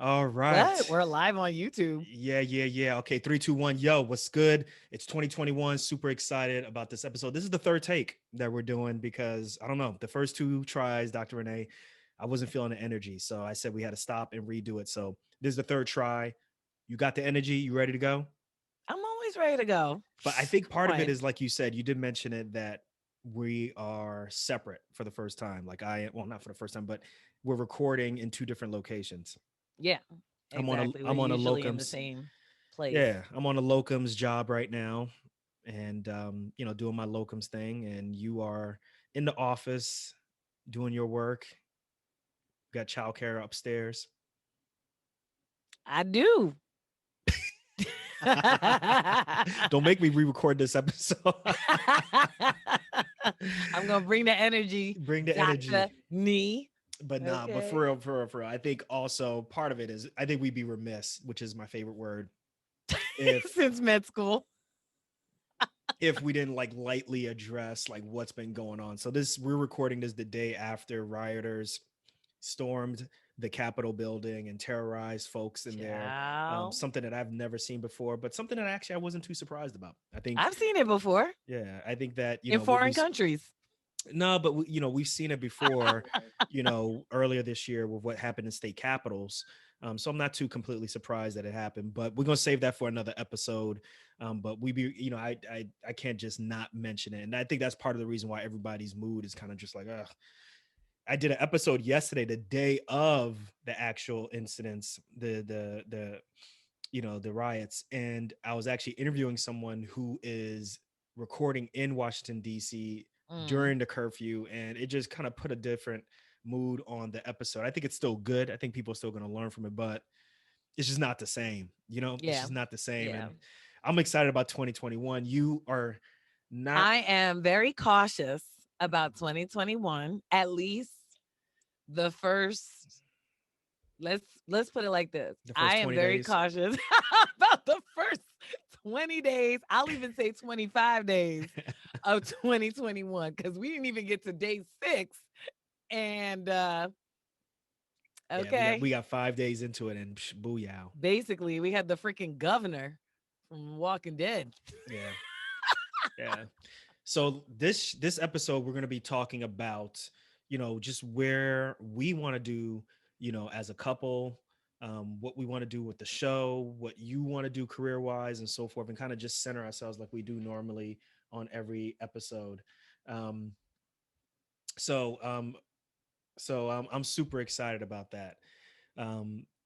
All What? right. We're live on YouTube. Yeah. Okay, three, two, one. Yo, what's good? It's 2021. Super excited about this episode. This is the third take that we're doing because I don't know. The first two tries, Dr. Renee, I wasn't feeling the energy. So I said we had to stop and redo it. So this is the third try. You got the energy? You ready to go? I'm always ready to go. But I think Come part of it on. is like you said, you did mention it that we are separate for the first time. Like well, not for the first time, but we're recording in two different locations. Yeah, I'm on a exactly. We're I'm on a usually in the locums. same place. Yeah, I'm on a locums job right now, and doing my locums thing. And you are in the office doing your work. Got childcare upstairs. I do. Don't make me re-record this episode. I'm gonna bring the energy, Bring the Dr. energy. Nee. But nah, but Okay. for real, I think also part of it is I think we'd be remiss, which is my favorite word, if Since med school. if we didn't like lightly address like what's been going on. So this we're recording this the day after rioters stormed the Capitol building and terrorized folks in there. Ciao. Something that I've never seen before, but something that actually I wasn't too surprised about. I think, I've seen it before yeah, I think that in what foreign countries. no, but we've seen it before, earlier this year with what happened in state capitals. So I'm not too completely surprised that it happened, but we're gonna save that for another episode. But we be, I can't just not mention it, and I think that's part of the reason why everybody's mood is kind of just like, ugh. I did an episode yesterday, the day of the actual incidents, the riots, and I was actually interviewing someone who is recording in Washington D.C. Mm, during the curfew, and it just kind of put a different mood on the episode. I think it's still good. I think people are still going to learn from it, but it's just not the same. It's yeah. just not the same. Yeah. And I'm excited about 2021. You are not I am very cautious about 2021, at least the first let's put it like this. the I first am 20 very days. cautious about the first 20 days. I'll even say 25 days of 2021 cuz we didn't even get to day 6 and Yeah, we okay. got 5 days into it, and booyah. Basically, we had the freaking governor from Walking Dead. Yeah, yeah. So this episode we're going to be talking about, just where we want to do, as a couple, what we want to do with the show, what you want to do career wise, and so forth, and kind of just center ourselves like we do normally on every episode. Um, so um, I'm super excited about that.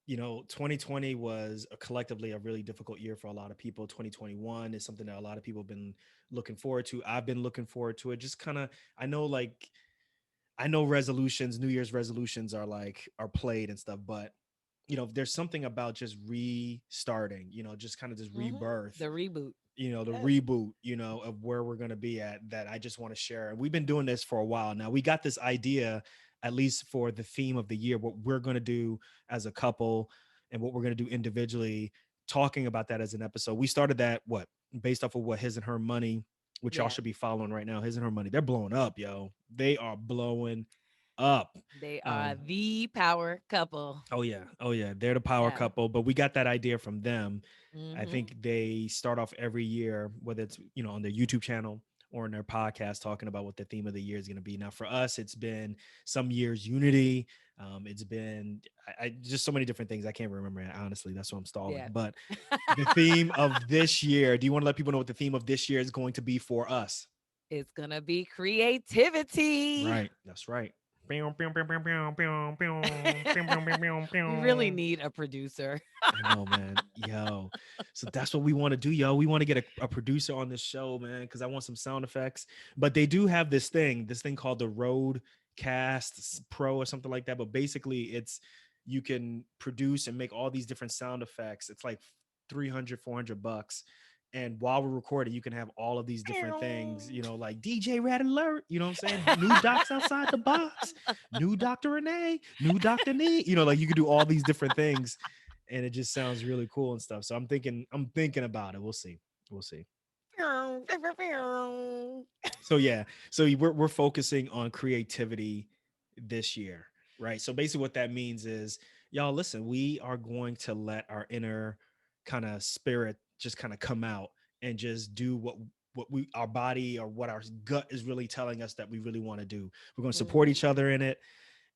2020 was collectively a really difficult year for a lot of people. 2021 is something that a lot of people have been looking forward to. I've been looking forward to it. Just kind of, I know, like, I know resolutions, New Year's resolutions are played and stuff, but there's something about just restarting, just kind of this rebirth, The reboot. the Yes. reboot, of where we're going to be at, that I just want to share. And we've been doing this for a while now. We got this idea, at least for the theme of the year, what we're going to do as a couple and what we're going to do individually, talking about that as an episode. We started that, based off of what His and Her Money, which y'all Yeah. should be following right now. His and Her Money, they're blowing up, yo. They are blowing up. They are Um, the power couple. oh yeah, they're the power Yeah. couple. But we got that idea from them. I Mhm. think they start off every year, whether it's on their YouTube channel or in their podcast, talking about what the theme of the year is going to be. Now, for us, it's been some years unity. It's been just so many different things. I can't remember it, honestly. That's why I'm stalling. Yeah. But the theme of this year. Do you want to let people know what the theme of this year is going to be for us? It's gonna be creativity. Right. That's right. I We really need a producer. know, man. Yo. So that's what we want to do, yo. We want to get a producer on this show, man, because I want some sound effects. But they do have this thing called the Roadcast Pro or something like that. But basically, you can produce and make all these different sound effects. It's like 300, $400. And while we're recording, you can have all of these different things, like DJ Red Alert, you know what I'm saying? New docs outside the box, new Dr. Renee, new Dr. Nee, like you could do all these different things, and it just sounds really cool and stuff. So I'm thinking about it. We'll see. We'll see. So yeah, so we're focusing on creativity this year, right? So basically what that means is y'all listen, we are going to let our inner kind of spirit just kind of come out and just do what we our body or what our gut is really telling us that we really want to do. We're going to support Hmm. each other in it,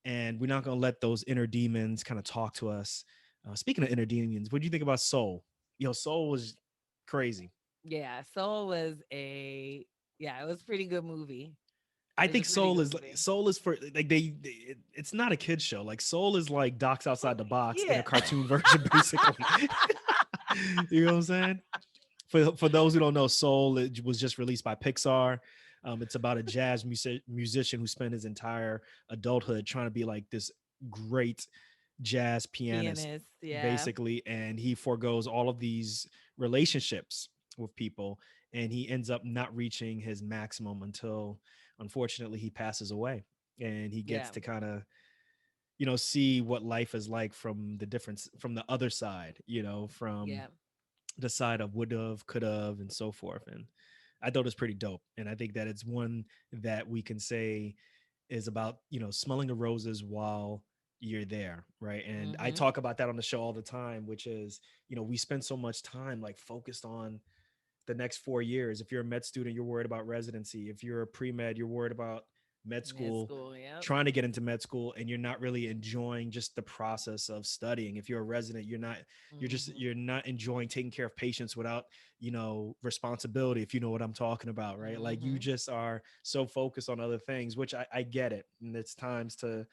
and we're not going to let those inner demons kind of talk to us. Speaking of inner demons, what do you think about Soul? Soul was crazy. Yeah, Soul was a yeah, it was a pretty good movie. I It was think a pretty Soul good is like movie. Soul is for like it's not a kid show. Like Soul is like Docs Oh, Outside the Box in a yeah. cartoon version, basically. You know what I'm saying? For those who don't know, Soul, it was just released by Pixar. It's about a jazz musician who spent his entire adulthood trying to be like this great jazz pianist, Pianist, yeah. basically, and he foregoes all of these relationships with people, and he ends up not reaching his maximum until, unfortunately, he passes away, and he gets Yeah. to kind of see what life is like from the difference from the other side, from Yeah. the side of would have, could have, and so forth. And I thought it was pretty dope. And I think that it's one that we can say is about, smelling the roses while you're there. Right. And I Mhm. talk about that on the show all the time, which is, we spend so much time like focused on the next 4 years. If you're a med student, you're worried about residency. If you're a pre-med, you're worried about med Med school, school, yep. trying to get into med school, and you're not really enjoying just the process of studying. If you're a resident, Mhm. you're not enjoying taking care of patients without, responsibility, if you know what I'm talking about, right? Like you Mhm. just are so focused on other things, which I get it. And it's times to,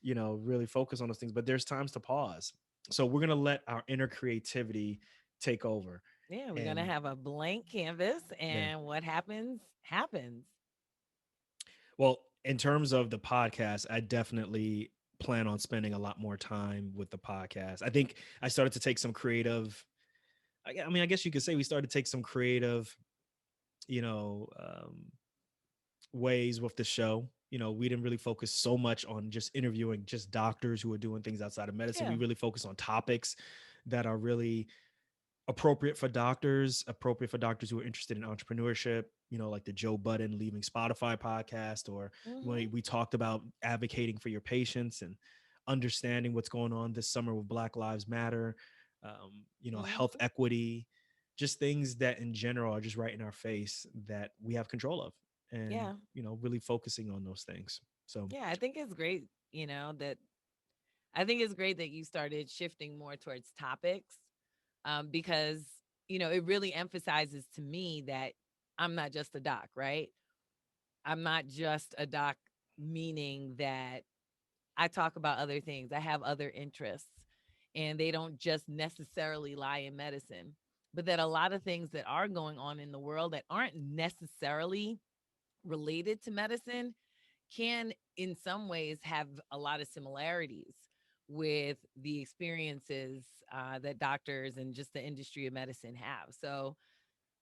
really focus on those things, but there's times to pause. So we're gonna let our inner creativity take over. Yeah, we're gonna And have a blank canvas, yeah. and what happens happens. Well, in terms of the podcast, I definitely plan on spending a lot more time with the podcast. I think I started to take some creative, I mean, I guess you could say we started to take some creative, you know, um, ways with the show. We didn't really focus so much on just interviewing just doctors who are doing things outside of medicine. We Yeah. really focus on topics that are really appropriate for doctors who are interested in entrepreneurship, like the Joe Budden leaving Spotify podcast, or when Mhm. we talked about advocating for your patients and understanding what's going on this summer with Black Lives Matter, health Mhm. equity, just things that in general are just right in our face that we have control of, and, Yeah. really focusing on those things. So, Yeah, I think it's great, that I think it's great that you started shifting more towards topics, because, it really emphasizes to me that I'm not just a doc, right? I'm not just a doc, meaning that I talk about other things. I have other interests, and they don't just necessarily lie in medicine, but that a lot of things that are going on in the world that aren't necessarily related to medicine can, in some ways, have a lot of similarities with the experiences that doctors and just the industry of medicine have. So,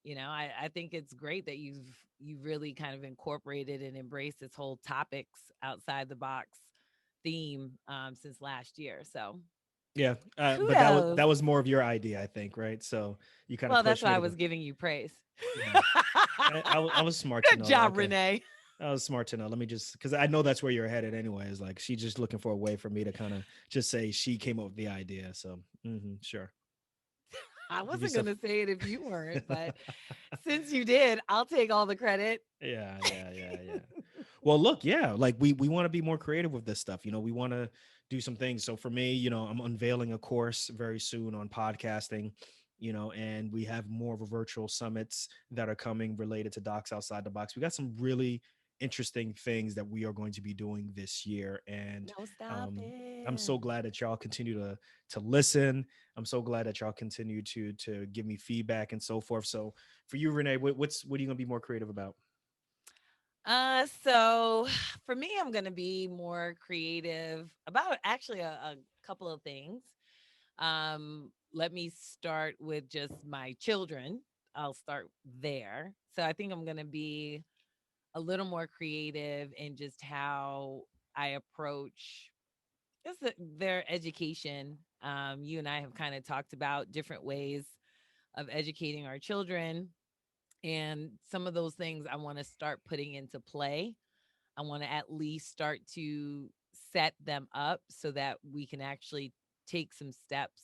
I think it's great that you've really kind of incorporated and embraced this whole topics outside the box theme since last year. So yeah, but that kudos. was more of your idea, I think, right? So you kind of Well, that's pushed why me I to go. was giving you praise. Yeah. I was smart to Good know. job, Okay, Renee. I was smart to know. Let me just, because I know that's where you're headed anyways. Like she's just looking for a way for me to kind of just say she came up with the idea. So, sure, I give wasn't going yourself. to say it if you weren't, but since you did, I'll take all the credit. Yeah. Well, look, yeah, like we want to be more creative with this stuff. We want to do some things. So for me, I'm unveiling a course very soon on podcasting. And we have more of a virtual summits that are coming related to Docs Outside the Box. We got some really interesting things that we are going to be doing this year, and No um, I'm so stopping. glad that y'all continue to listen. I'm so glad that y'all continue to give me feedback and so forth. So for you, Renee, what are you gonna be more creative about? So for me, I'm gonna be more creative about actually a couple of things. Let me start with just my children. I'll start there. So I think I'm gonna be a little more creative in just how I approach just their education. You and I have kind of talked about different ways of educating our children, and some of those things I want to start putting into play. I want to at least start to set them up so that we can actually take some steps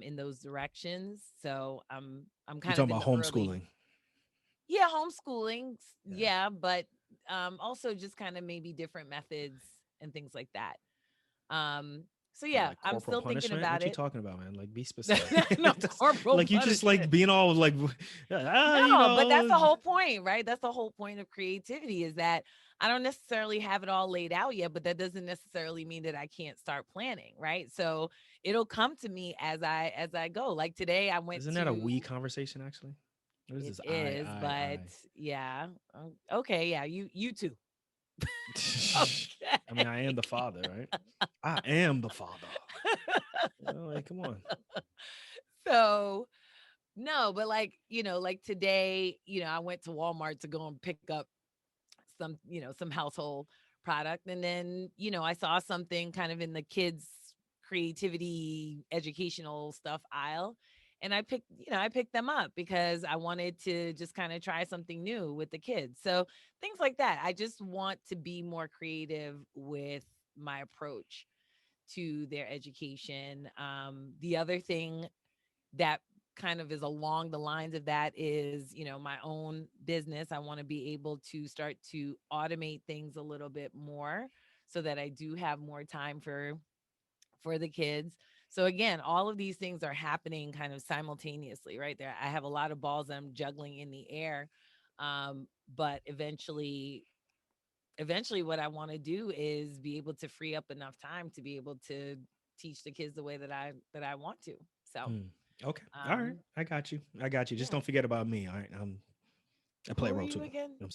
in those directions. So I'm You're kind of talking in about the early, homeschooling. yeah, homeschooling, Yeah. yeah, but also just kind of maybe different methods and things like that. Um, so Or yeah, like I'm corporal still thinking punishment? about What you it. talking about, man? Like, be specific. No corporal Like you just like punishment. being all like, you No, but that's know. the whole point, right? That's the whole point of creativity is that I don't necessarily have it all laid out yet, but that doesn't necessarily mean that I can't start planning, right? So it'll come to me as I go. Like today I went Isn't that a to, we conversation actually? What is it this? is, but yeah. Okay, yeah, you too. I mean, I am the Okay. father, right? I am the father. Like, come on. So no, but like, like today, I went to Walmart to go and pick up some, some household product. And then, I saw something kind of in the kids' creativity, educational stuff aisle. And I picked them up because I wanted to just kind of try something new with the kids. So things like that. I just want to be more creative with my approach to their education. The other thing that kind of is along the lines of that is, my own business. I want to be able to start to automate things a little bit more so that I do have more time for the kids. So again, all of these things are happening kind of simultaneously, right there. I have a lot of balls that I'm juggling in the air. But eventually what I want to do is be able to free up enough time to be able to teach the kids the way that I want to. So, Hmm. Okay. All right. um, I got you. I got you. Just yeah. don't forget about me. All right. I play Who a are role you too. You again? know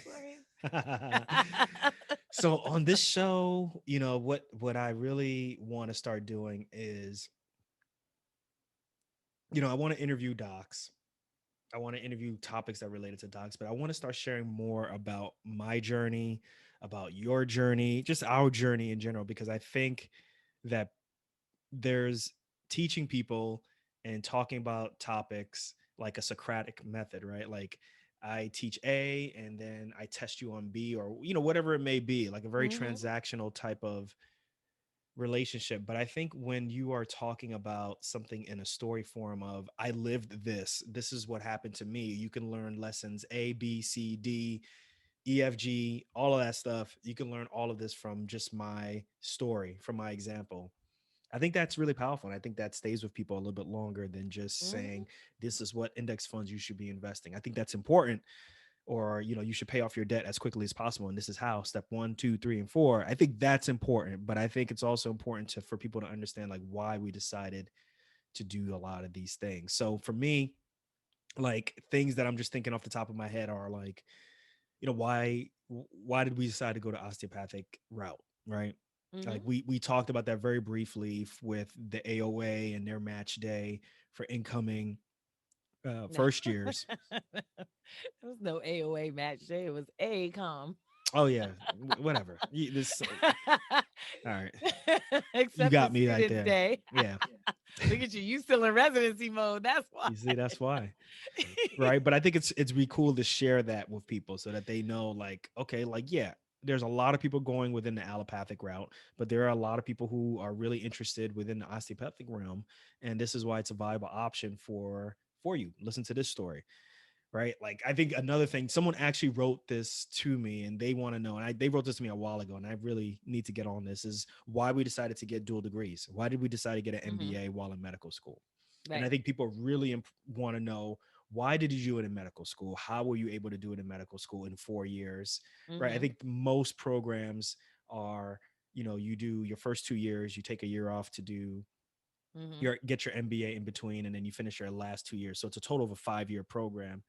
Who are you? what I'm saying? So on this show, what I really want to start doing is, I want to interview docs. I want to interview topics that related to docs, but I want to start sharing more about my journey, about your journey, just our journey in general, because I think that there's teaching people and talking about topics like a Socratic method, right? Like I teach A and then I test you on B, or whatever it may be, like a very Mhm. transactional type of relationship. But I think when you are talking about something in a story form of I lived this is what happened to me, you can learn lessons A, B, C, D, E, F, G, all of that stuff. You can learn all of this from just my story, from my example. I think that's really powerful. And I think that stays with people a little bit longer than just Mhm. saying this is what index funds you should be investing. I think that's important. Or, you should pay off your debt as quickly as possible. And this is how step 1, 2, 3, and 4. I think that's important. But I think it's also important for people to understand like why we decided to do a lot of these things. So for me, like things that I'm just thinking off the top of my head are like, why did we decide to go to osteopathic route, right? Like Mhm. we talked about that very briefly with the AOA and their match day for incoming No. first years. There was no AOA match day. It was ACOM. Oh yeah, whatever. This all right. You got Accepted me right Students there. Day. Yeah. Look at you. You still in residency mode. That's why. You see, that's why. Right. But I think it's really cool to share that with people so that they know, like, okay, like, yeah, there's a lot of people going within the allopathic route, but there are a lot of people who are really interested within the osteopathic realm. And this is why it's a viable option for you. Listen to this story. Right. Like I think another thing, someone actually wrote this to me and they want to know, and they wrote this to me a while ago, and I really need to get on this, is why we decided to get dual degrees. Why did we decide to get an Mhm. MBA while in medical school? And I Right. think people really want to know, why did you do it in medical school? How were you able to do it in medical school in 4 years? Right. I Mhm. think most programs are, you do your first 2 years, you take a year off to do Mhm. your get your MBA in between, and then you finish your last 2 years. So it's a total of a 5-year program,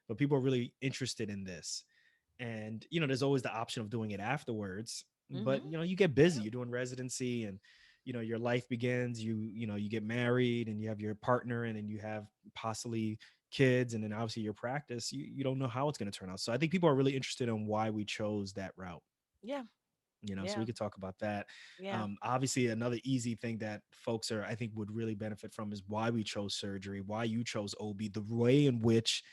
but people are really interested in this. And there's always the option of doing it afterwards, but Mhm. you get busy, you're doing residency, and your life begins, you get married and you have your partner, and then you have possibly kids, and then obviously your practice, you don't know how it's going to turn out. So I think people are really interested in why we chose that route. Yeah. So we Yeah. could talk about that. Yeah. Obviously another easy thing that folks are, I think, would really benefit from is why we chose surgery, why you chose OB, the way in which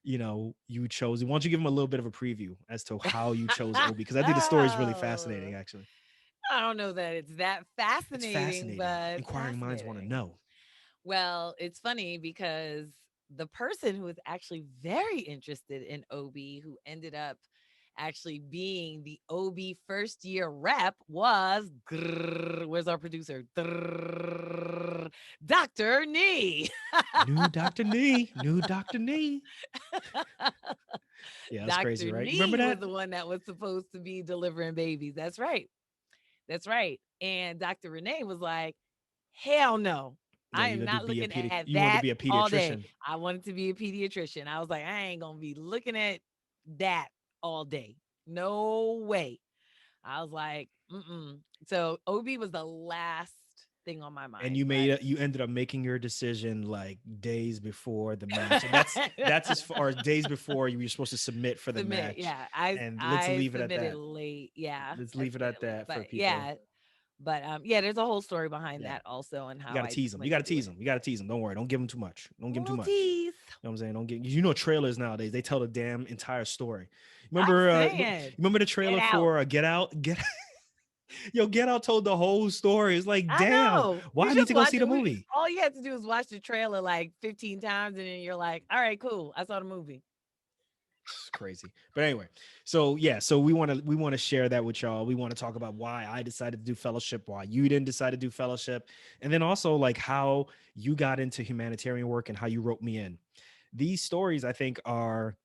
you chose it. Why don't you give them a little bit of a preview as to how you chose OB? Because I think the story is really Oh. fascinating, actually. I don't know that it's that It's fascinating, fascinating. but Inquiring minds want to fascinating. know. Well, it's funny because the person who was actually very interested in OB, who ended up actually being the OB first year rep, was where's our producer? Dr. Nee. New Dr. Nee. New Dr. Nee. Yeah, that's crazy, Dr. right? You remember Nee was that? the one that was supposed to be delivering babies. That's right. That's right. And Dr. Renee was like, hell no. Yeah, I you am got to not be a looking at you want to that be a all day. pediatrician. I wanted to be a pediatrician. I was like, I ain't gonna be looking at that all day. No way. I was like, mm-mm. So OB was the last thing on my And mind, you but you ended up making your decision like days before the match, and that's as far as days before you were supposed to submit for the submit. match. Yeah, I And let's I leave it at submitted that. late. Yeah, Let's I leave it submitted at late, that for but people. yeah, but yeah, there's a whole story behind Yeah, that also, and you how got to I tease them. You went got to to do tease it. them. You got to tease them. Don't worry. Don't give them too much. Don't give them too Little much. tease. You know what I'm saying? Don't get, you know, trailers nowadays, they tell the damn entire story. I'm Remember you saying, remember the get trailer out. for Get Out? Yo, Get Out told the whole story. It's like, I damn, know. why You I need just to go watch see the it. movie? All you have to do is watch the trailer like 15 times, and then you're like, all right, cool. I saw the movie. It's crazy. But anyway, so yeah, so we want to share that with y'all. We want to talk about why I decided to do fellowship, why you didn't decide to do fellowship, and then also like how you got into humanitarian work and how you wrote me in. These stories I think are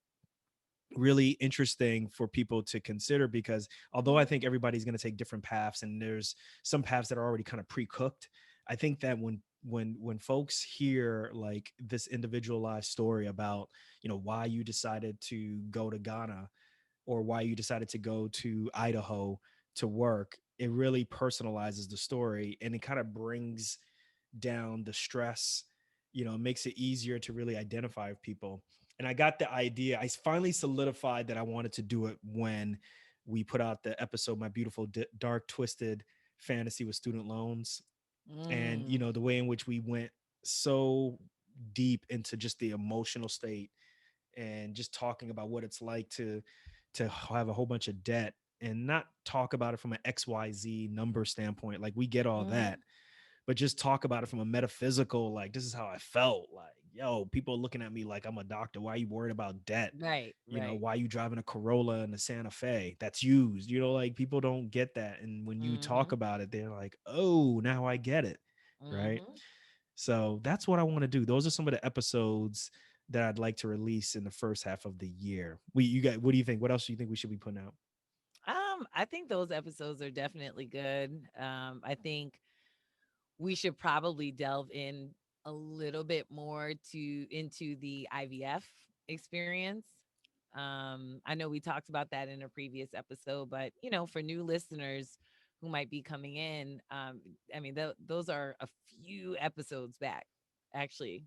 really interesting for people to consider because although I think everybody's going to take different paths and there's some paths that are already kind of pre-cooked, I think that when folks hear like this individualized story about, you know, why you decided to go to Ghana or why you decided to go to Idaho to work, it really personalizes the story and it kind of brings down the stress, you know, makes it easier to really identify with people. And I got the idea, I finally solidified that I wanted to do it when we put out the episode My Beautiful Dark Twisted Fantasy with Student Loans. And you Mm, know, the way in which we went so deep into just the emotional state and just talking about what it's like to have a whole bunch of debt and not talk about it from an XYZ number standpoint. Like we get all mm-hmm. that, but just talk about it from a metaphysical, like this is how I felt. Like, yo, people looking at me like I'm a doctor. Why are you worried about debt? Right, You know, right. why are you driving a Corolla and a Santa Fe that's used? You know, like people don't get that. And when you talk Mm-hmm. about it, they're like, oh, now I get it. Right. Mm-hmm. So that's what I want to do. Those are some of the episodes that I'd like to release in the first half of the year. You got, what do you think? What else do you think we should be putting out? I think those episodes are definitely good. I think we should probably delve in a little bit more to into the IVF experience. I know we talked about that in a previous episode, but you know, for new listeners who might be coming in, I mean, those are a few episodes back, actually,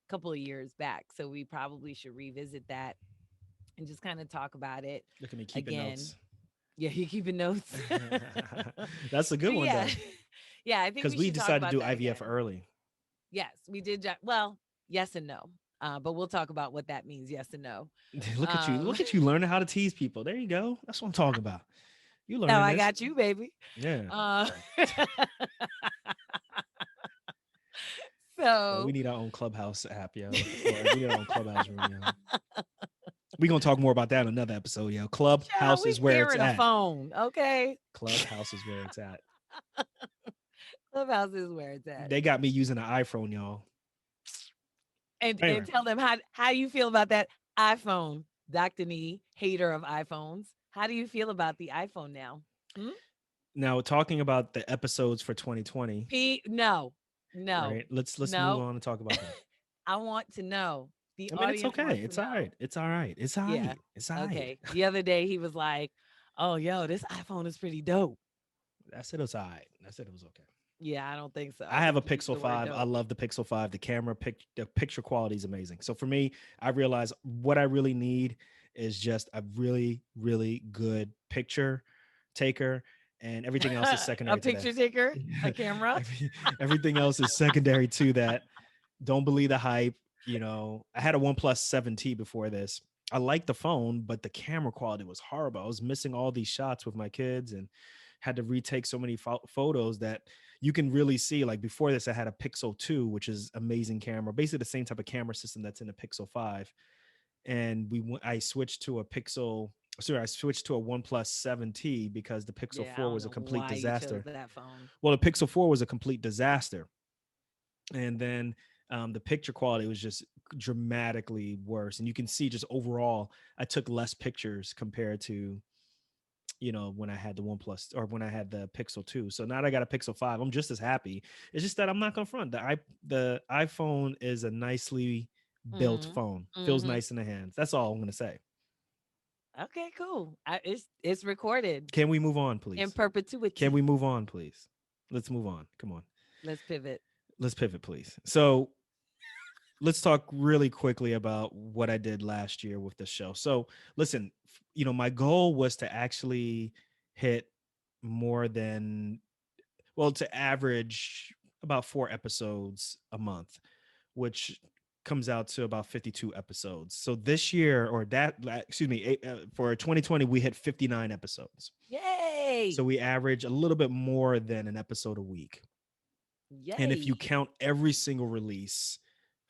a couple of years back. So we probably should revisit that and just kind of talk about it Look at me keeping again. notes. Yeah, you keeping notes. That's a good But one yeah, though, yeah, I think because we we should talk decided to about do that IVF again. early. Yes, we did. Well, yes and no. But we'll talk about what that means. Yes and no. Look at you. Um, Look at you learning how to tease people. There you go. That's what I'm talking about. You no, learning I this. got you, baby. Yeah. Uh, Yo, we so, need our own clubhouse app, yo. Or we need our own clubhouse room, yo. We're gonna talk more about that in another episode, yo. child, Clubhouse we is where it's sharing a at. phone. Okay, Clubhouse is where it's at. Clubhouse is where it's at. They got me using an iPhone, y'all. And Anyway, tell them how you feel about that iPhone, Doctor Nee, hater of iPhones. How do you feel about the iPhone now? Hmm? now talking about the episodes for 2020, No, no, right? Let's move no. on and talk about them. I want to know. The I mean, it's audience okay. wants to It's all right. know. It's all right. It's all Yeah. right. It's all right. Okay. The other day he was like, "Oh, yo, this iPhone is pretty dope." I said it was all right. I said it was okay. Yeah, I don't think so. I I have think a you used Pixel the word 5. I dope. love the Pixel 5. The the picture quality is amazing. So for me, I realize what I really need is just a really, really good picture taker, and everything else is A secondary to picture that. taker, a camera. Everything else is secondary to that. Don't believe the hype. You know, I had a OnePlus 7T before this. I liked the phone, but the camera quality was horrible. I was missing all these shots with my kids, and had to retake so many photos that you can really see. Like before this, I had a Pixel 2, which is amazing camera, basically the same type of camera system that's in a Pixel 5. And I switched to a Pixel. Sorry, I switched to a OnePlus 7T because the Pixel Yeah, I 4 don't was a know complete why you chose disaster. that phone. Well, the Pixel 4 was a complete disaster, and then the picture quality was just dramatically worse. And you can see just overall, I took less pictures compared to when I had the OnePlus or when I had the Pixel 2. So now that I got a Pixel 5, I'm just as happy. It's just that I'm not gonna front. The iPhone is a nicely built Mhm. phone. Feels Mhm. nice in the hands. That's all I'm gonna say. Okay, cool. It's recorded Can we move on, in please? Can perpetuity. we move on, please? Let's move on. Come on. Let's pivot. Let's pivot, please. So let's talk really quickly about what I did last year with the show. So, listen, my goal was to actually hit more than, well, to average about 4 episodes a month, which comes out to about 52 episodes. So this year, or excuse me, for 2020, we hit 59 episodes. Yay! So we average a little bit more than an episode a week. And if you Yay! count every single release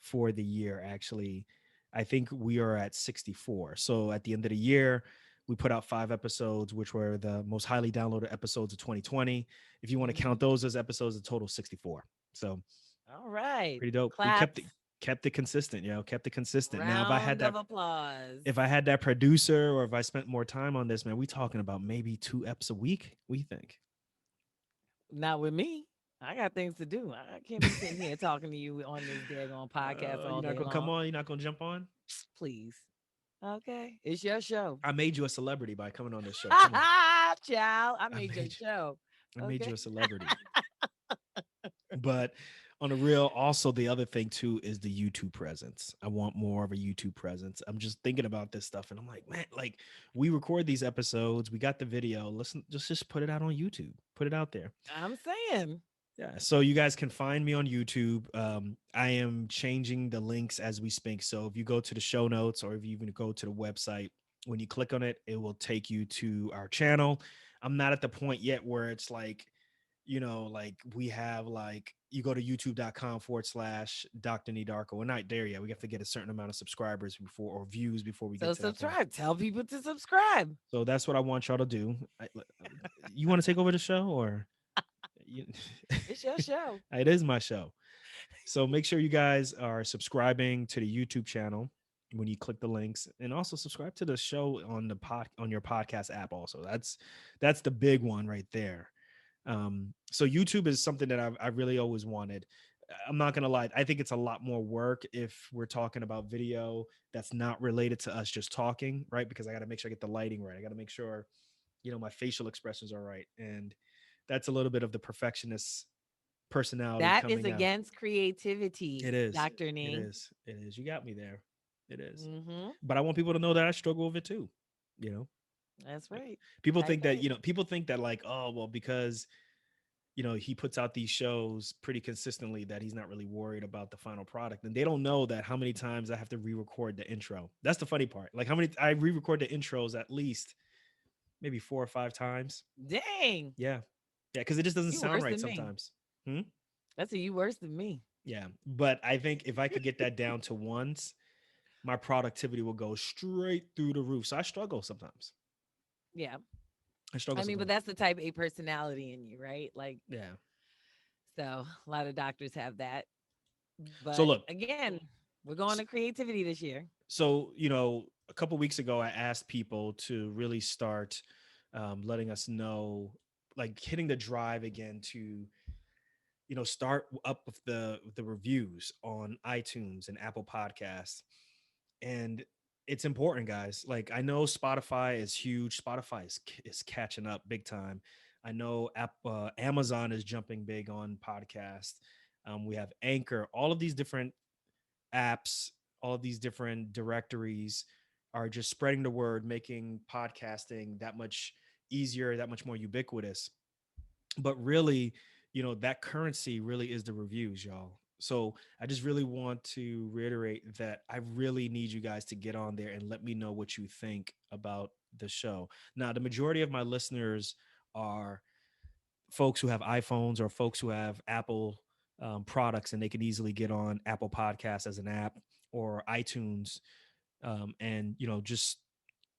for the year, actually, I think we are at 64. So at the end of the year, we put out 5 episodes, which were the most highly downloaded episodes of 2020. If you want to count Mhm. those as episodes, a total 64. So All right. pretty dope. We kept Claps. it consistent, kept it consistent. Now, Round of applause. if I had that producer, or if I spent more time on this, man, we talking about maybe 2 eps a week. What do you think? Not with me. I got things to do. I can't be sitting here talking to you on this daggone podcast all You're not day gonna come long. on. You're not gonna jump on. Please. Okay. It's your show. I made you a celebrity by coming on this show. Come on. Child, I I made your made show. I made Okay. you a celebrity. But on the real, also the other thing too is the YouTube presence. I want more of a YouTube presence. I'm just thinking about this stuff and I'm like, man, like we record these episodes, we got the video. Listen, just put it out on YouTube. Put it out there. I'm saying. Yeah, so you guys can find me on YouTube. I am changing the links as we speak. So if you go to the show notes, or if you even go to the website, when you click on it, it will take you to our channel. I'm not at the point yet where it's like, like we have like you go to youtube.com/. Dr. Nidarko. We're not there yet. We have to get a certain amount of subscribers before, or views before we So get to that point. subscribe. Tell people to subscribe. So that's what I want y'all to do. You want to take over the show, or you, It's your show. it is my show. So make sure you guys are subscribing to the YouTube channel when you click the links, and also subscribe to the show on the on your podcast app. Also, that's the big one right there. So YouTube is something that I really always wanted. I'm not gonna lie, I think it's a lot more work if we're talking about video that's not related to us just talking, right? Because I got to make sure I get the lighting right. I got to make sure my facial expressions are right, and that's a little bit of the perfectionist personality That is coming out. against creativity, It is. Dr. It Ning. is. It is. You got me there. It is. Mm-hmm. But I want people to know that I struggle with it too. You know, That's like right. people Type think that, A. people think that like, oh, well, because, he puts out these shows pretty consistently that he's not really worried about the final product. And they don't know that how many times I have to re-record the intro. That's the funny part. Like how many I re-record the intros at least maybe 4 or 5 times. Dang. Yeah. Yeah. Cause it just doesn't You sound worse right than me. sometimes. Hmm? That's a you worse than me. Yeah. But I think if I could get that down to once, my productivity will go straight through the roof. So I struggle sometimes. Yeah. I struggle I mean, but sometimes. that's the type A personality in you, right? Like, Yeah. so a lot of doctors have that. So But look, again, we're going to s- creativity this year. so a couple weeks ago, I asked people to really start letting us know, like hitting the drive again to start up with the reviews on iTunes and Apple Podcasts. And it's important, guys. Like I know Spotify is huge. Spotify is catching up big time. I know Amazon is jumping big on podcast. We have Anchor. All of these different apps, all of these different directories are just spreading the word, making podcasting that much easier, that much more ubiquitous. But really, that currency really is the reviews, y'all. So I just really want to reiterate that I really need you guys to get on there and let me know what you think about the show. Now, the majority of my listeners are folks who have iPhones or folks who have Apple products, and they can easily get on Apple Podcasts as an app or iTunes, and just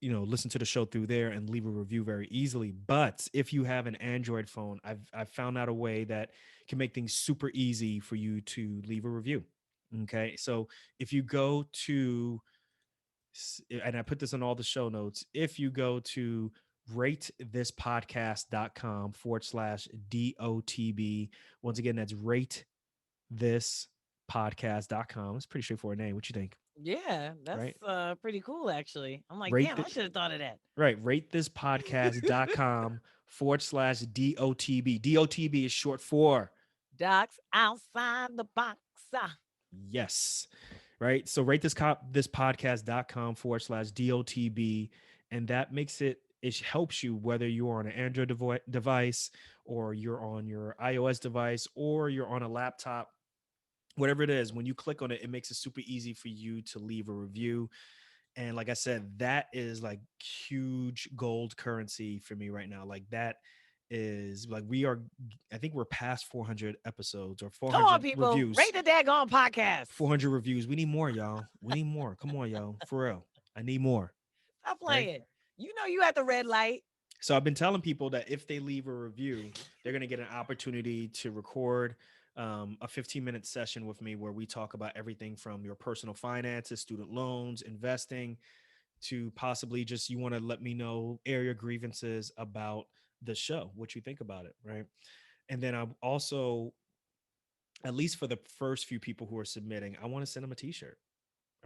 listen to the show through there and leave a review very easily. But if you have an Android phone, I've found out a way that can make things super easy for you to leave a review. Okay, so if you go to and I put this in all the show notes, if you go to ratethispodcast.com /DOTB. Once again, that's ratethispodcast.com. It's a pretty straightforward name. What you think? Yeah, that's Right? pretty cool actually. I'm like, Rate damn, the I should have thought of that. right, ratethispodcast.com /DOTB. DOTB is short for Docs outside the box. yes. Right. So rate this podcast.com /DOTB. And that makes it helps you whether you're on an Android device or you're on your iOS device or you're on a laptop, whatever it is. When you click on it, it makes it super easy for you to leave a review. And like I said, that is like huge gold currency for me right now. Like that is like I think we're past 400 episodes or Come on, 400 people. reviews. Rate the daggone podcast. 400 reviews. We need more, y'all. We need more. Come on, y'all. For real. I need more. Stop Right. playing. You know you at the red light. So I've been telling people that if they leave a review, they're going to get an opportunity to record a 15-minute session with me where we talk about everything from your personal finances, student loans, investing, to possibly just you want to let me know area grievances about the show, what you think about it. Right. And then I'm also, at least for the first few people who are submitting, I want to send them a t-shirt.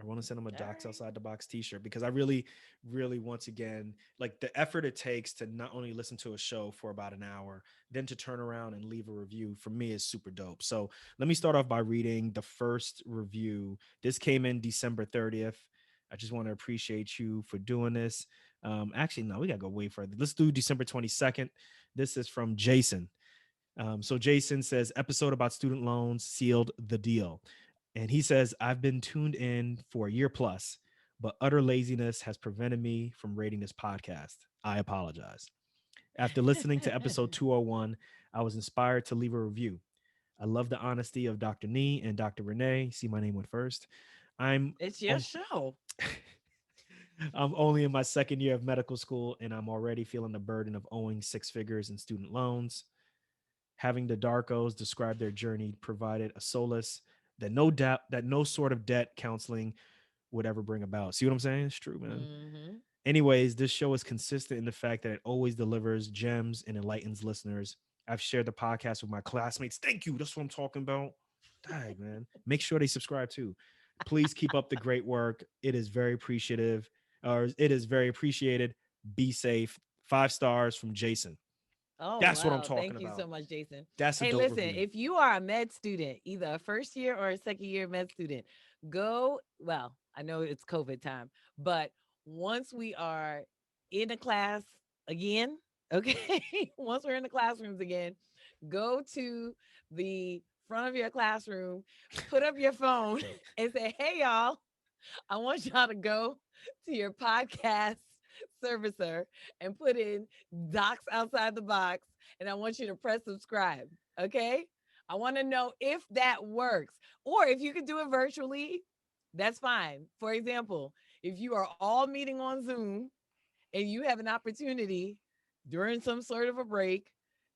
I want to send them a All Docs right. Outside the Box t-shirt because I really, really, once again, like the effort it takes to not only listen to a show for about an hour, then to turn around and leave a review for me is super dope. So let me start off by reading the first review. This came in December 30th. I just want to appreciate you for doing this. Actually, no, we got to go way further. Let's do December 22nd. This is from Jason. So Jason says, episode about student loans sealed the deal. And he says, I've been tuned in for a year plus, but utter laziness has prevented me from rating this podcast. I apologize. After listening to episode 201, I was inspired to leave a review. I love the honesty of Dr. Nee and Dr. Renee. See, my name went first. I'm It's your oh, show. I'm only in my second year of medical school, and I'm already feeling the burden of owing six figures in student loans. Having the Darkos describe their journey provided a solace that no doubt that no sort of debt counseling would ever bring about. See what I'm saying? It's true, man. Mm-hmm. Anyways, this show is consistent in the fact that it always delivers gems and enlightens listeners. I've shared the podcast with my classmates. Thank you. That's what I'm talking about. Dang, man. Make sure they subscribe too. Please keep up the great work. It is very appreciative, or it is very appreciated. Be safe. 5 stars from Jason. Oh, That's what I'm wow. talking Thank you so about. much, Jason. That's a Hey, dope listen, review. if you are a med student, either a first year or a second year med student, well, I know it's COVID time, but once we are in a class again, okay, once we're in the classrooms again, go to the front of your classroom, put up your phone and say, hey, y'all, I want y'all to go to your podcast servicer and put in Docs Outside the Box, and I want you to press subscribe. Okay. I want to know if that works. Or if you could do it virtually, that's fine. For example, if you are all meeting on Zoom and you have an opportunity during some sort of a break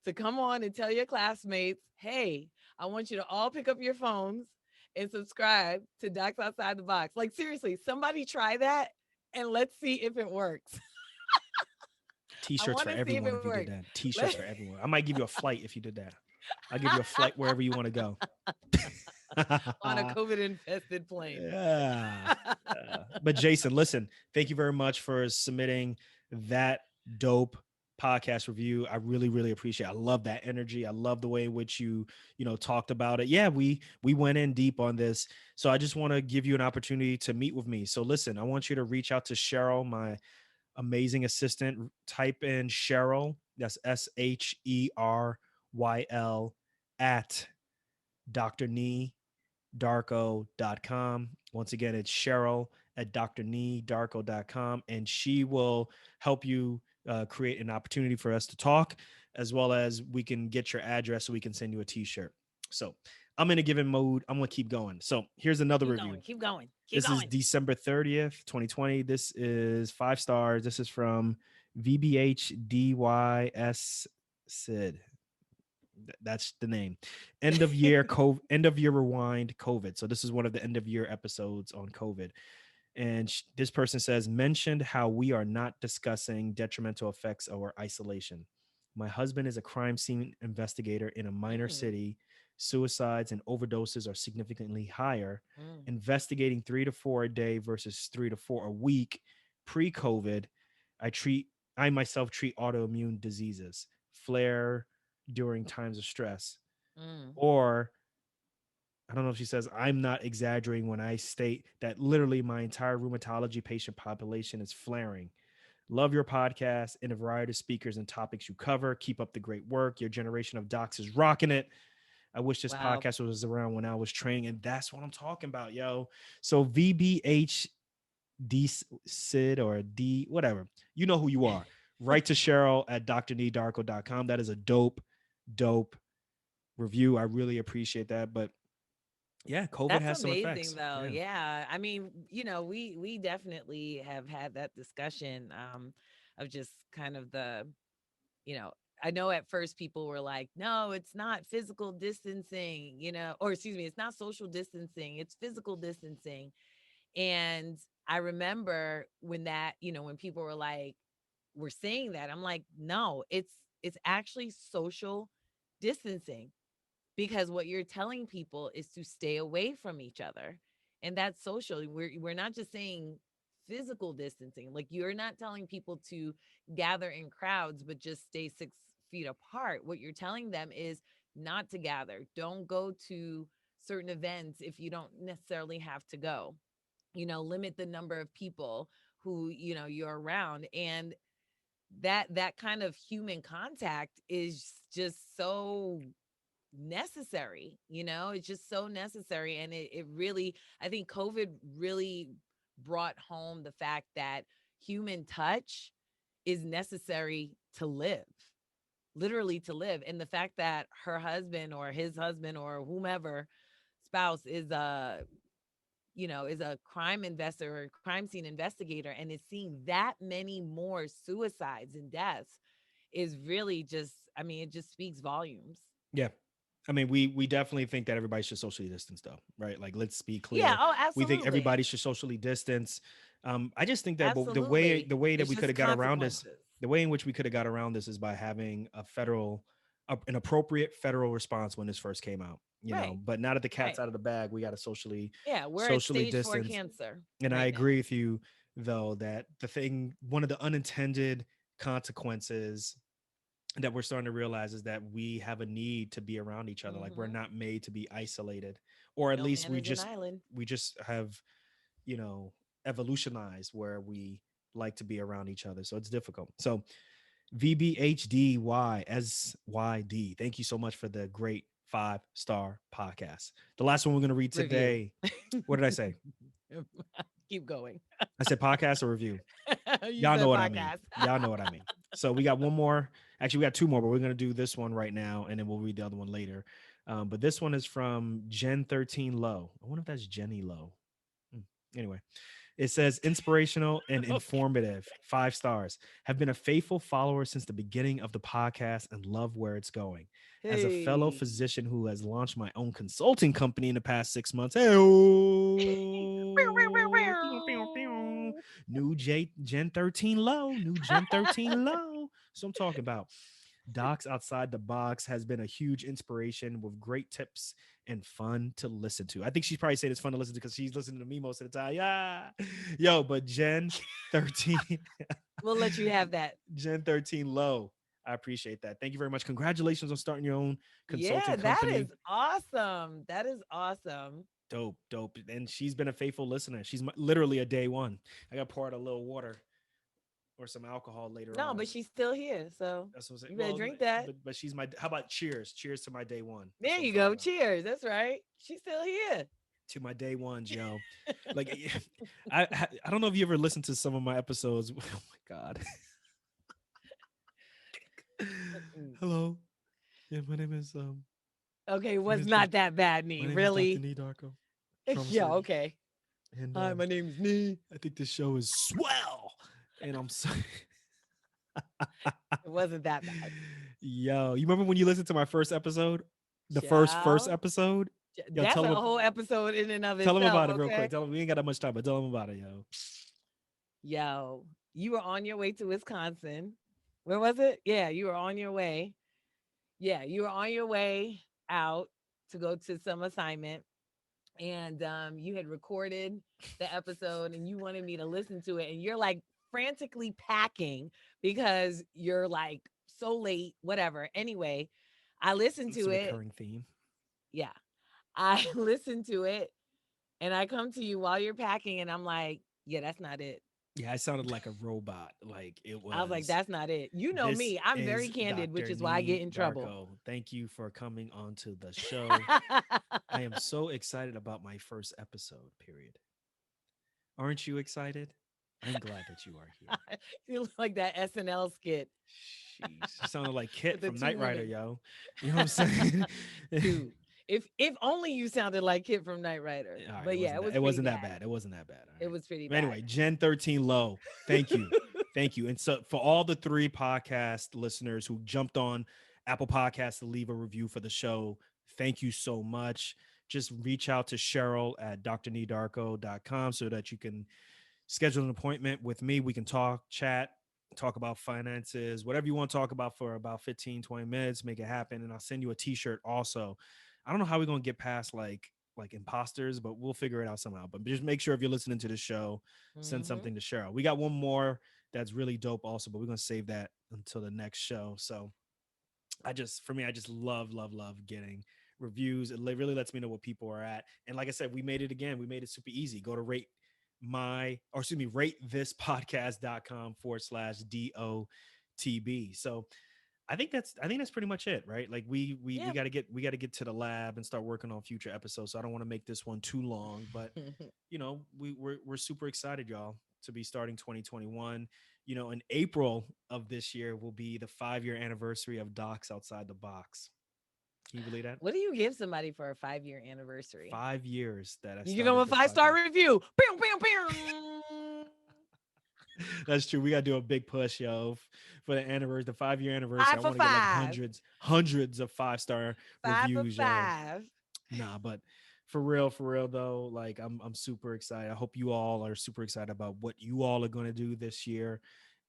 to come on and tell your classmates, hey, I want you to all pick up your phones and subscribe to Docs Outside the Box. Like, seriously, somebody try that and let's see if it works. I T-shirts want for to see if everyone it if you did works. that. T-shirts Let- for everyone. I might give you a flight if you did that. I'll give you a flight wherever you want to go. on a COVID infested plane. Yeah. But Jason, listen, thank you very much for submitting that dope podcast review. I really, really appreciate it. I love that energy. I love the way in which you talked about it. Yeah, we went in deep on this. So I just want to give you an opportunity to meet with me. So listen, I want you to reach out to Cheryl, my amazing assistant. Type in Cheryl, that's SHERYL at Dr. Nee darko.com. Once again, it's Cheryl at drneedarko.com, and she will help you create an opportunity for us to talk, as well as we can get your address so we can send you a t-shirt. So I'm in a given mode. I'm going to keep going. So here's another Keep review. going. Keep going. Keep This is going. December 30th, 2020. This is 5 stars. This is from VBHDYS Sid. That's the name. End of year rewind COVID. So this is one of the end of year episodes on COVID. And this person says, mentioned how we are not discussing detrimental effects or isolation. My husband is a crime scene investigator in a minor Mm, city. Suicides and overdoses are significantly higher. mm, Investigating 3 to 4 a day versus 3 to 4 a week pre-COVID. I treat I myself treat autoimmune diseases, flare during times of stress, mm. or I don't know if she says I'm not exaggerating when I state that literally my entire rheumatology patient population is flaring. Love your podcast and a variety of speakers and topics you cover. Keep up the great work. Your generation of docs is rocking it. I wish this Wow. podcast was around when I was training, and that's what I'm talking about, yo. So VBHD Sid or D, whatever. You know who you are. Write to Cheryl at drnedarko.com. That is a dope review. I really appreciate that. But yeah, COVID That's has some amazing effects. though. Yeah. Yeah. I mean, we definitely have had that discussion of just kind of you know, I know at first people were like, "No, it's not physical distancing," or excuse me, it's not social distancing, it's physical distancing. And I remember when when people were like, "We're saying that." I'm like, "No, it's actually social distancing." Because what you're telling people is to stay away from each other, and that's social. We're not just saying physical distancing. Like, you're not telling people to gather in crowds but just stay 6 feet apart. What you're telling them is not to gather. Don't go to certain events if you don't necessarily have to go. Limit the number of people who you're around. And that kind of human contact is just so necessary. It's just so necessary. And it really, I think COVID really brought home the fact that human touch is necessary to live, literally to live. And the fact that her husband or his husband or whomever spouse is a crime investor or crime scene investigator and is seeing that many more suicides and deaths is really just, I mean, it just speaks volumes. Yeah. I mean, we definitely think that everybody should socially distance, though, right? Like, let's be Yeah. clear. Oh, We think absolutely. everybody should socially distance. I just think that Absolutely. the way that It's we could just have got around this, consequences. the way in which we could have got around this is by having an appropriate federal response when this first came out. Right. But now that the cat's Right. out of the bag, we got to Yeah. We're at socially stage 4 distance. cancer And I right agree now. with you, though, that one of the unintended consequences that we're starting to realize is that we have a need to be around each other. Like, we're Hmm. not made to be isolated, or at No least man is an island. we just have, you know, evolutionized where we like to be around each other. So it's difficult. So VBHDYSYD. Thank you so much for the great 5-star podcast. The last one we're going to read Review. today. What did I say? Keep going. I said podcast or review. You Y'all know said what I mean. podcast. Y'all know what I mean. So we got one more. Actually, we got two more, but we're gonna do this one right now, and then we'll read the other one later. But this one is from Gen 13 Low. I wonder if that's Jenny Low. Hmm. Anyway, it says inspirational and Okay. informative. 5 stars. Have been a faithful follower since the beginning of the podcast and love where it's going. As a fellow Hey. physician who has launched my own consulting company in the past 6 months, hey, new Gen 13 low, new Gen 13 low. So I'm talking about. Docs Outside the Box has been a huge inspiration with great tips and fun to listen to. I think she's probably saying it's fun to listen to because she's listening to me most of the time. Yeah. Yo, but Gen 13, We'll let you have that. Gen 13 low. I appreciate that. Thank you very much. Congratulations on starting your own Yeah, consulting that is company. awesome. That is awesome. Dope. And she's been a faithful listener. Literally a day one. I got poured a little water or some alcohol later No, on. but she's still here. So That's what I'm saying. you better Well, drink that. but she's my. How about cheers? Cheers to my day one. That's There what I'm you talking go. about. Cheers. That's right. She's still here. To my day ones, yo. Like, I don't know if you ever listened to some of my episodes. Oh my god. Mm. Hello. Yeah, Okay, it my name was is not Doc- that bad, my Nee. name is Dr. Really? Nee Darko, trauma Yeah, surgeon, okay. and Hi, my name is Nee. I think this show is swell. And I'm so It wasn't that bad. Yo, you remember when you listened to my first episode? The first Child. episode? Yo, That's a whole episode in and of tell them itself, about it real quick. okay? Tell them we ain't got that much time, but tell them about it, yo. Yo, you were on your way to Wisconsin. Where was it? Yeah, you were on your way. Yeah, you were on your way out to go to some assignment, and you had recorded the episode and you wanted me to listen to it, and you're like frantically packing because you're like so late, whatever. Anyway, I listened It's a to it. recurring theme. Yeah, I listened to it, and I come to you while you're packing, and I'm like, yeah, that's not it. Yeah, I sounded like a robot. Like it I was like, was. that's not it. You know This me, I'm very is candid, which Dr. is why I get Nee in trouble. Darko. Thank you for coming onto the show. I am so excited about my first episode, period. Aren't you excited? I'm glad that you are here. You look like that SNL skit Jeez. You sounded like Kit with the from two Knight Rider, women. yo. You know what I'm saying? Dude, if only you sounded like Kid from Knight Rider. All right, But yeah, it was it pretty wasn't that bad. bad. It wasn't that bad. All It right. was pretty But bad. anyway, Gen 13 Low. Thank you. Thank you. And so for all the three podcast listeners who jumped on Apple Podcasts to leave a review for the show, thank you so much. Just reach out to Cheryl at drnedarko.com so that you can schedule an appointment with me. We can talk, chat, talk about finances, whatever you want to talk about for about 15, 20 minutes, make it happen. And I'll send you a t-shirt also. I don't know how we're going to get past like imposters, but we'll figure it out somehow. But just make sure if you're listening to the show, send Hmm. something to Cheryl. We got one more that's really dope also, but we're going to save that until the next show. So for me, I just love getting reviews. It really lets me know what people are at. And like I said, we made it again. We made it super easy. Go to rate this podcast.com/DOTB. So I think that's pretty much it, right? Like we Yeah. got to get to the lab and start working on future episodes. So I don't want to make this one too long, but we're super excited, y'all, to be starting 2021. In April of this year will be the 5-year anniversary of Docs Outside the Box. Can you believe that? What do you give somebody for a 5-year anniversary? 5 years that I You give them started a this 5-star podcast. review. Pew, pew, pew. That's true. We gotta do a big push, yo, for the anniversary, the 5-year anniversary. I Five for want to get like five. hundreds of 5-star Five for reviews, yo. five. Nah, but for real though, like I'm super excited. I hope you all are super excited about what you all are gonna do this year.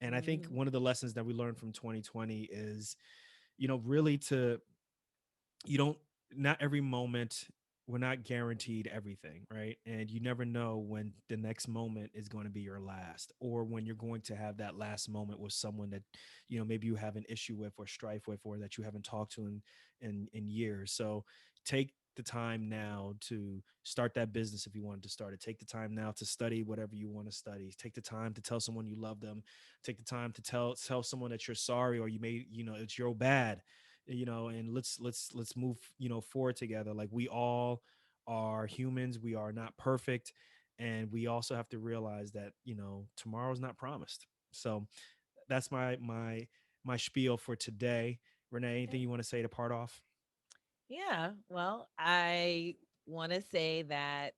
And I think Hmm. one of the lessons that we learned from 2020 is, really to you don't not every moment, we're not guaranteed everything, right? And you never know when the next moment is going to be your last, or when you're going to have that last moment with someone that maybe you have an issue with or strife with, or that you haven't talked to in years. So take the time now to start that business if you wanted to start it. Take the time now to study whatever you want to study. Take the time to tell someone you love them. Take the time to tell someone that you're sorry, or you made it's your bad, and let's move forward together. Like, we all are humans, we are not perfect, and we also have to realize that tomorrow's not promised. So that's my spiel for today. Renee, anything you want to say to part off? Yeah. Well, I want to say that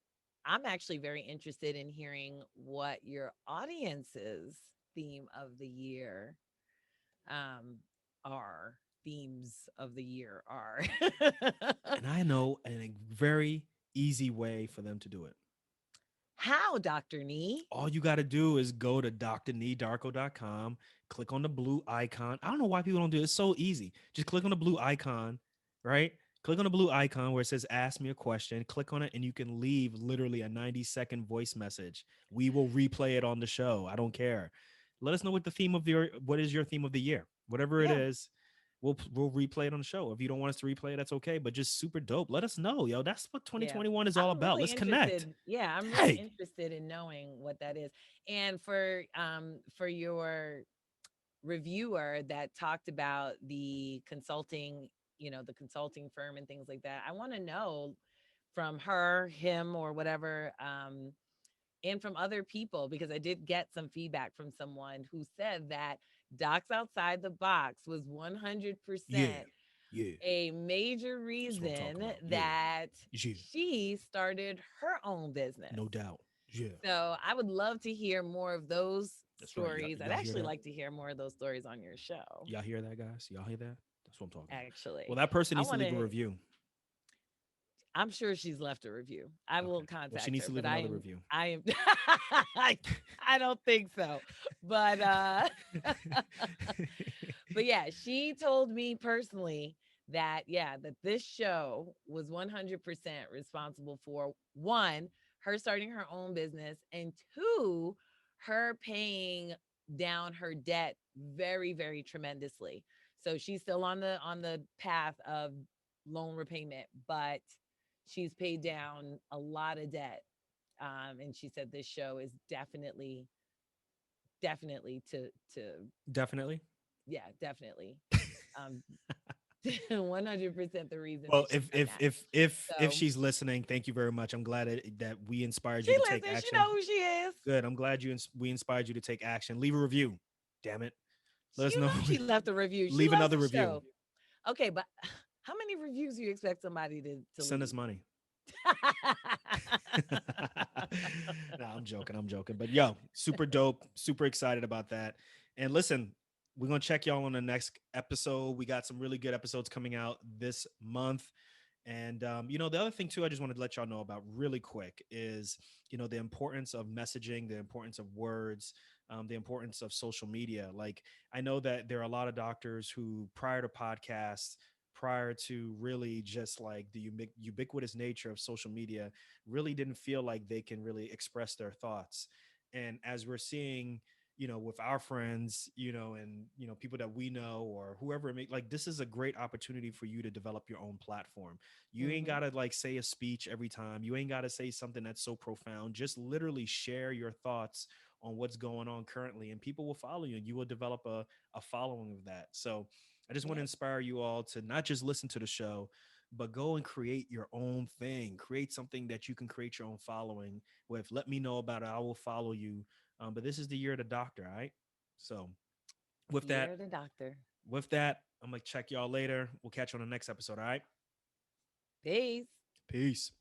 I'm actually very interested in hearing what your audience's theme of the year um are. Themes of the year are. And I know a very easy way for them to do it. How, Dr. Nee? All you got to do is go to drnedarko.com, click on the blue icon. I don't know why people don't do it. It's so easy. Just click on the blue icon, right? Click on the blue icon where it says ask me a question. Click on it and you can leave literally a 90-second voice message. We will replay it on the show. I don't care. Let us know what is your theme of the year. Whatever it Yeah. is, we'll replay it on the show. If you don't want us to replay it, that's okay. But just super dope. Let us know, yo. That's what Yeah. 2021 is all I'm about. really Let's connect. interested. Yeah, I'm really Hey. interested in knowing what that is. And for your reviewer that talked about the consulting, the consulting firm and things like that, I want to know from her, him, or whatever, and from other people, because I did get some feedback from someone who said that Docs Outside the Box was Yeah. 100% Yeah. a major That's what I'm talking reason about. Yeah. that Yeah. she started her own business. No doubt. Yeah. So I would love to hear more of those That's right. Y'all, stories. I'd y'all hear actually that? like to hear more of those stories on your show. Y'all hear that, guys? Y'all hear that? That's what I'm talking about. Well, Actually, that person I needs to want leave a to. review. I'm sure she's left a review. I will Okay. Well, she contact needs her, to but leave another review. I am I, I don't think so. But but yeah, she told me personally that yeah, that this show was 100% responsible for one, her starting her own business, and two, her paying down her debt very tremendously. So she's still on the path of loan repayment, but she's paid down a lot of debt. And she said this show is definitely to Definitely. yeah, definitely. Um 100% the reason Well, that she's done that. if So she's listening, thank you very much. I'm glad that we inspired she you to take listens, she action. know who she is. Good. I'm glad we inspired you to take action. Leave a review. Damn it. Let us You know. know she left a review. She Leave loves another the review. show. Okay, but how many reviews do you expect somebody to Send us leave? money. Nah, I'm joking. I'm joking. But yo, super dope. Super excited about that. And listen, we're gonna check y'all on the next episode. We got some really good episodes coming out this month. And the other thing too, I just wanted to let y'all know about really quick is, the importance of messaging, the importance of words, the importance of social media. Like, I know that there are a lot of doctors who, prior to podcasts, prior to really just like the ubiquitous nature of social media, really didn't feel like they can really express their thoughts. And as we're seeing, with our friends, and people that we know or whoever it may, like, this is a great opportunity for you to develop your own platform. You ain't Hmm. gotta like say a speech every time. You ain't gotta say something that's so profound. Just literally share your thoughts on what's going on currently, and people will follow you and you will develop a following of that. So I just want to Yep. inspire you all to not just listen to the show, but go and create your own thing. Create something that you can create your own following with. Let me know about it. I will follow you. But this is the year of the doctor, all right? So with that, Year of the doctor. I'm gonna check y'all later. We'll catch you on the next episode, all right? Peace. Peace.